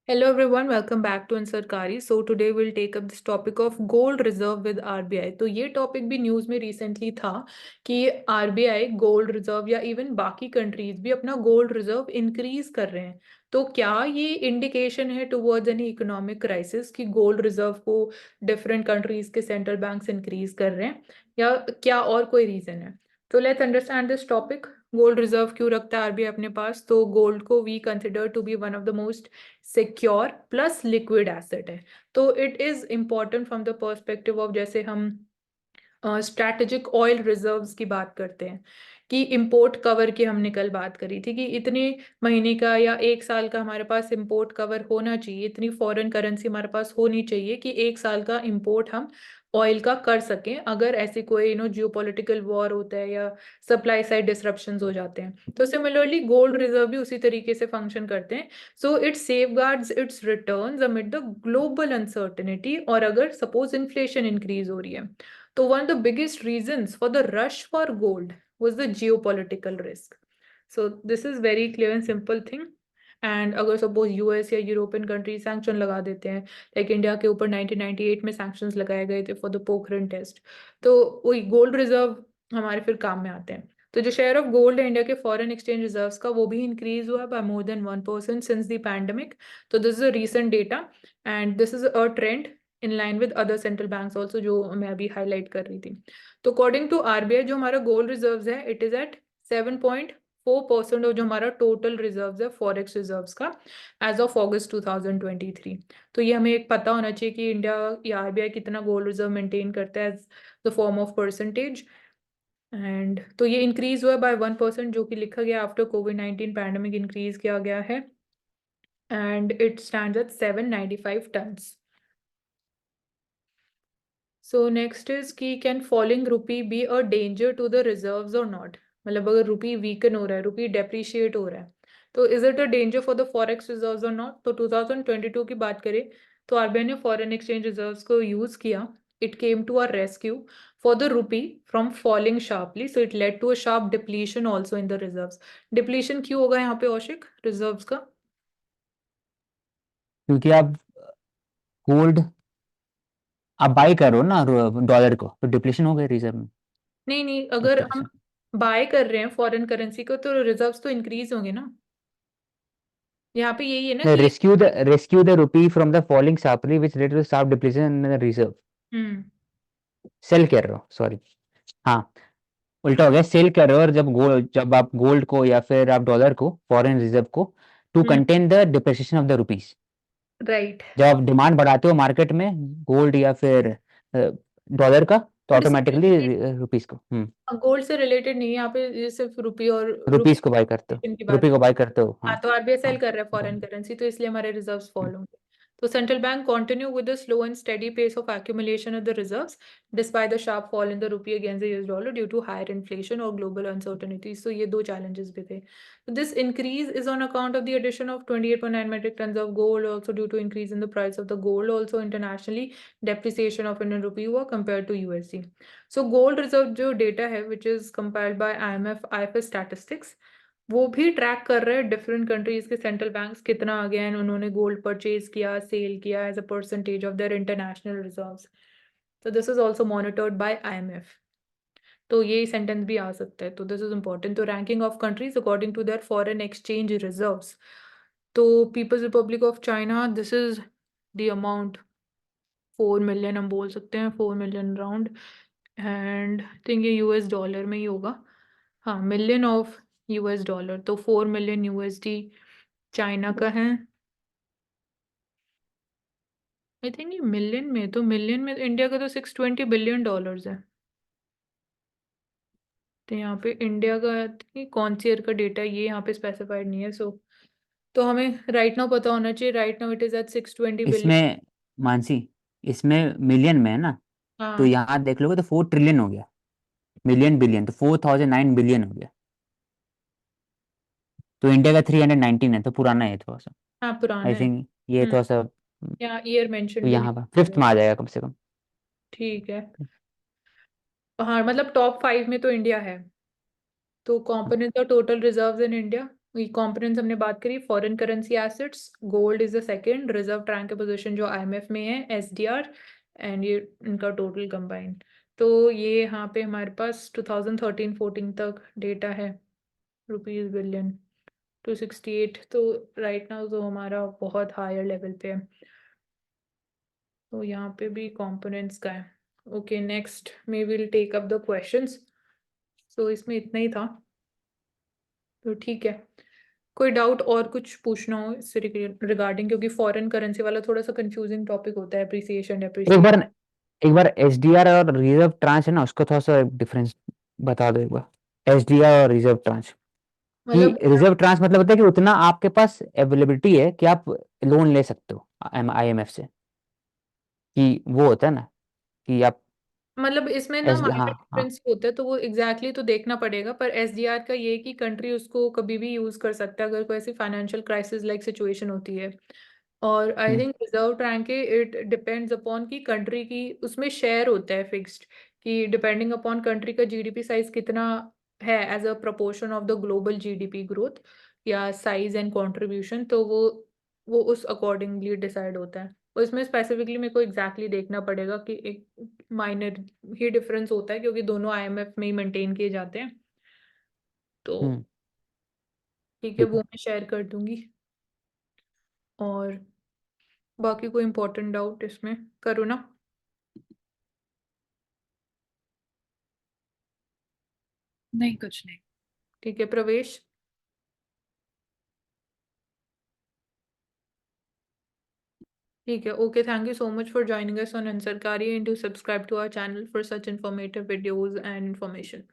Hello everyone, welcome back to Ansarkari. So today we'll take up this topic of gold reserve with RBI. तो ये topic भी news में recently था कि RBI gold reserve या even बाकी countries भी अपना गोल्ड रिजर्व इंक्रीज कर रहे हैं। तो क्या ये इंडिकेशन है टुवर्ड्स एनी इकोनॉमिक क्राइसिस कि गोल्ड रिजर्व को डिफरेंट कंट्रीज के सेंट्रल बैंक्स इंक्रीज कर रहे हैं, या क्या और कोई रीजन है? तो let's understand this topic. Gold reserve क्यों रखता है आरबीआई अपने पास? तो गोल्ड को we consider to be one of the most secure plus liquid asset है। तो it is important from the perspective of, जैसे हम स्ट्रैटेजिक ऑयल रिजर्व्स की बात करते हैं कि इंपोर्ट कवर की हमने कल बात करी थी कि इतने महीने का या एक साल का हमारे पास इंपोर्ट कवर होना चाहिए, इतनी फॉरेन करेंसी हमारे पास होनी चाहिए कि एक साल का इंपोर्ट हम ऑयल का कर सकें अगर ऐसी कोई जियोपॉलिटिकल वॉर होता है या सप्लाई साइड डिसरप्शंस हो जाते हैं। तो सिमिलरली गोल्ड रिजर्व भी उसी तरीके से फंक्शन करते हैं। So it safeguards it's returns amid the global uncertainty, और अगर सपोज इन्फ्लेशन इंक्रीज हो रही है तो one of the biggest reasons for the rush for gold was the geopolitical risk. So this is very clear and simple thing. And अगर suppose US या European country sanction लगा देते हैं, like India के ऊपर 1998 में सैंक्शंस लगाए गए थे फॉर द पोखरण टेस्ट, तो वही गोल्ड रिजर्व हमारे फिर काम में आते हैं। तो जो शेयर ऑफ गोल्ड है इंडिया के फॉरेन एक्सचेंज रिजर्व्स का, वो भी इंक्रीज हुआ by more than 1% since the pandemic. तो this is a recent data and this is a trend in line with other central banks also, जो मैं अभी हाईलाइट कर रही थी। तो अकॉर्डिंग टू आरबीआई जो हमारा गोल्ड रिजर्व है इट इज एट 7.4% ऑफ जो हमारा टोटल रिजर्व है फॉरेक्स रिजर्व का एज ऑफ अगस्त 2023। तो ये हमें एक पता होना चाहिए कि इंडिया या आरबीआई कितना गोल्ड रिजर्व मेंटेन करता है as the form of percentage. And तो ये इंक्रीज हुआ बाय 1% जो कि लिखा गया आफ्टर कोविड-19 पैंडेमिक इंक्रीज किया गया है, and it stands at 795 tons. So next is कि can falling rupee be a danger to the reserves और नॉट? मतलब अगर रुपी वीकन हो रहा है, रुपी डेप्रिशिएट हो रहा है, तो is it a danger for the forex reserves और नॉट? तो 2022 की बात करें तो आरबीआई ने फॉरेन एक्सचेंज रिजर्व्स को यूज किया। It came to our rescue for the rupee from falling sharply, so it led to a sharp depletion also in the reserves. Depletion क्यों होगा यहाँ पे औशिक रिजर्व्स का? क्योंकि आप गोल्ड आप बाई करो ना डॉलर को, तो डिप्लेशन हो गई रिजर्व में नहीं नहीं, उस अगर तरह से। हम बाय कर रहे हैं फॉरेन करेंसी को तो रिजर्व्स तो इंक्रीज होंगे ना। यहाँ पे यही है ना कि rescue the rupee from the falling sharply which led to sharp depletion in the reserve. Hmm. Sell कर रहे हो, सॉरी। हाँ, उल्टा हो गया। सेल कर रहे हो, और जब आप गोल्ड को या फिर आप डॉलर को, फॉरेन रिजर्व को, to hmm. Contain the depreciation of the rupees. Right. जब आप डिमांड बढ़ाते हो मार्केट में गोल्ड या फिर डॉलर का, तो बट इससे ऑटोमेटिकली रिलेटेड, रुपीस को गोल्ड से रिलेटेड नहीं है यहाँ पे, ये सिर्फ रुपी और रुपीस को बाय करते हो, रुपी की रुपी बात। को बाय करते हो। हाँ, हाँ, तो आरबीआई सेल हाँ, कर रहा है फॉरेन got करेंसी, तो इसलिए हमारे रिजर्व्स it. फॉल होंगे। तो central bank continue with the slow and steady pace of accumulation of the reserves despite the sharp fall in the rupee against the US dollar due to higher inflation or global uncertainties। so ये दो challenges भी थे। So this increase is on account of the addition of 28.9 metric tons of gold, also due to increase in the price of the gold, also internationally depreciation of Indian rupee हुआ compared to USD। So gold reserve जो data है which is compiled by IMF IFS statistics, वो भी track कर रहे हैं different countries के central banks कितना आगे हैं, उन्होंने गोल्ड परचेज किया, सेल किया as a percentage of their international reserves. तो this is also monitored by IMF. तो ये सेंटेंस भी आ सकता है, तो दिस इज इंपॉर्टेंट। तो ranking of countries according to their foreign exchange reserves, तो People's Republic of China, this is the amount 4 million, हम बोल सकते हैं 4 मिलियन राउंड, एंड थिंक ये यूएस डॉलर में ही होगा। हाँ, मिलियन ऑफ यूएस डॉलर, तो 4 मिलियन यूएसडी चाइना का है। आई थिंक ये मिलियन में, तो मिलियन में इंडिया का तो 620 बिलियन डॉलर्स है। तो यहाँ पे इंडिया का कौन सी ईयर का डेटा ये यहाँ पे स्पेसिफाइड नहीं है। सो तो हमें राइट नाउ पता होना चाहिए, right now it is at 620 billion. इसमें मानसी, इसमें मिलियन में है ना, तो हाँ। यहाँ देख लोगे तो 4 ट्रिलियन हो गया। मिलियन बिलियन तो 4009 बिलियन हो गया। तो इंडिया का 319 है, तो पुराना है थोड़ा सा। हाँ, पुराना आई है। थिंक ये थोड़ा सा, यहाँ ईयर तो मेंशन भी नहीं यहाँ पर किया फिफ्थ गया। में आ जाएगा कम से कम। ठीक है। हाँ, मतलब टॉप 5 में तो इंडिया है। तो कंपोनेंट्स और total reserves in India, components हमने बात करी, foreign currency assets, gold is the second, reserve trunk position जो आईएमएफ में है, एसडीआर, एंड ये इनका टोटल कंबाइंड। तो ये यहाँ पे हमारे पास 2013-14 तक डेटा है, रुपीज बिलियन 268, तो राइट नाउ तो हमारा बहुत हायर लेवल पे है, तो यहाँ पे भी कंपोनेंट्स का है। Okay, next may will take up the questions. So इसमें इतना ही था, तो ठीक है। कोई डाउट और कुछ पूछना हो इससे रिगार्डिंग, क्योंकि फॉरेन करेंसी वाला थोड़ा सा कंफ्यूजिंग टॉपिक होता है, अप्रिसिएशन एक डेप्रिसिएशन। बार एक बार एसडीआर और रिजर्व ट्रांच है ना, उसका थोड़ा सा डिफरेंस बता दो एक बार। एसडीआर और रिजर्व ट्रांच, कि मतलब रिजर्व ट्रांच मतलब होता है कि उतना आपके पास अवेलेबिलिटी है कि आप लोन ले सकते हो आईएमएफ से, कि वो होता है ना कि आप इसमें ना एस हाँ माइनर हाँ। डिफरेंस होता है, तो वो एग्जैक्टली तो देखना पड़ेगा, पर एसडीआर का ये है कि कंट्री उसको कभी भी यूज कर सकता है अगर कोई ऐसी फाइनेंशियल क्राइसिस लाइक सिचुएशन होती है। और I hmm think reserve rank है, इट डिपेंड्स अपॉन की कंट्री की, उसमें शेयर होता है फिक्स्ड, कि डिपेंडिंग अपॉन कंट्री का जीडीपी साइज कितना है as a proportion of the global GDP growth या साइज एंड कंट्रीब्यूशन, तो वो उस अकॉर्डिंगली डिसाइड होता है। और इसमें स्पेसिफिकली मेरे को एग्जैक्टली देखना पड़ेगा कि एक माइनर ही डिफरेंस होता है, क्योंकि दोनों आईएमएफ में ही मेंटेन किए जाते हैं। तो हम्म। ठीक है, ठीक वो है। मैं शेयर कर दूंगी। और बाकी कोई इंपॉर्टेंट डाउट इसमें करो ना। नहीं, कुछ नहीं। ठीक है प्रवेश। ठीक है, okay, thank you so much for joining us on Ansarkari, and do subscribe to our channel for such informative videos and information.